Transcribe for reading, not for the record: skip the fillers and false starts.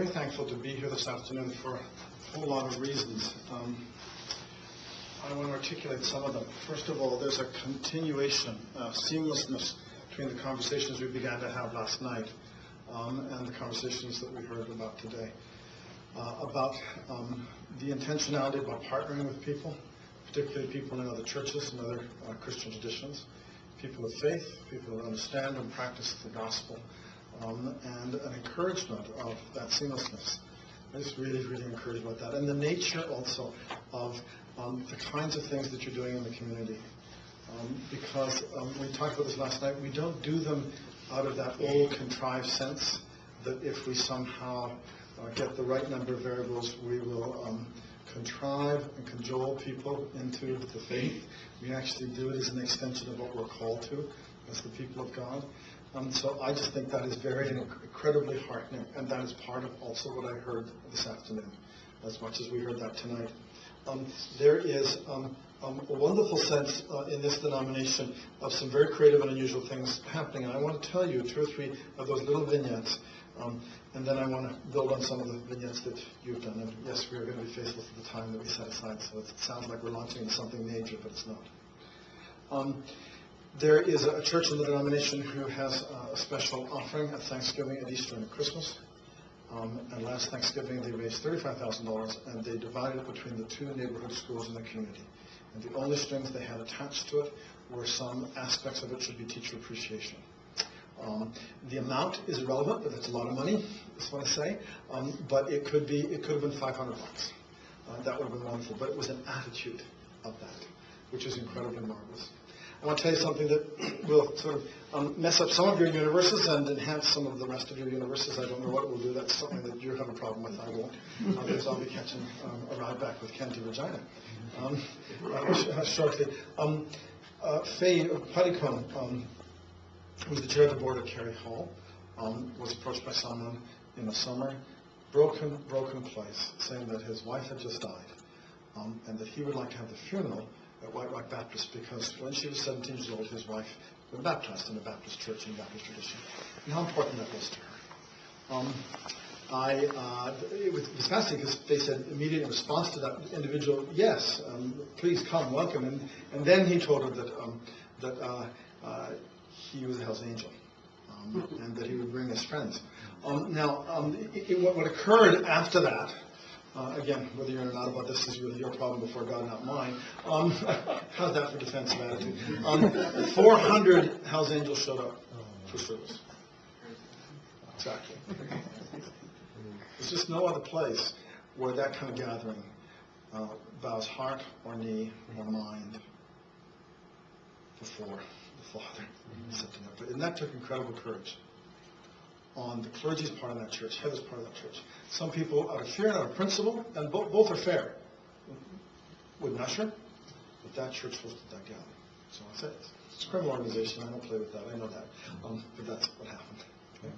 very thankful to be here this afternoon for a whole lot of reasons. I want to articulate some of them. First of all, there's a continuation, seamlessness between the conversations we began to have last night and the conversations that we heard about today. About the intentionality about partnering with people, particularly people in other churches and other Christian traditions, people of faith, people who understand and practice the gospel, and an encouragement of that seamlessness. I just really, really encouraged about that. And the nature also of the kinds of things that you're doing in the community. Because we talked about this last night, we don't do them out of that old contrived sense that if we somehow get the right number of variables, we will contrive and cajole people into the faith. We actually do it as an extension of what we're called to as the people of God. So I just think that is very incredibly heartening, and that is part of also what I heard this afternoon, as much as we heard that tonight. There is a wonderful sense in this denomination of some very creative and unusual things happening. And I want to tell you 2 or 3 of those little vignettes, and then I want to build on some of the vignettes that you've done. And yes, we are going to be faithful to the time that we set aside, so it sounds like we're launching into something major, but it's not. There is a church in the denomination who has a special offering at Thanksgiving, at Easter, and at Christmas. And last Thanksgiving, they raised $35,000, and they divided it between the 2 neighborhood schools in the community. And the only strings they had attached to it were some aspects of it should be teacher appreciation. The amount is irrelevant, but it's a lot of money, that's what I say. But it could have been $500. That would have been wonderful. But it was an attitude of that, which is incredibly marvelous. I want to tell you something that will sort of mess up some of your universes and enhance some of the rest of your universes. I don't know what it will do. That's something that you have a problem with. I won't. Because I'll be catching a ride back with Ken to Regina shortly. Faye Petticone, who's the chair of the board at Carey Hall, was approached by someone in the summer, broken place, saying that his wife had just died, and that he would like to have the funeral at White Rock Baptist because when she was 17 years old, his wife was baptized in a Baptist church in Baptist tradition, and how important that was to her. It was fascinating because they said immediate response to that individual, yes, please come, welcome, and then he told her that he was a Hell's Angel, and that he would bring his friends. What occurred after that, again, whether you're in or not about this is really your problem before God, not mine. How's that for defensive attitude? 400 Hell's Angels showed up for service. Exactly. There's just no other place where that kind of gathering bows heart or knee or mind before the Father. And that took incredible courage on the clergy's part of that church, Heather's part of that church. Some people, out of fear and out of principle, and both are fair, wouldn't usher, but that church hosted that gathering. So I said, it's a criminal organization. I don't play with that. I know that. But that's what happened. Okay?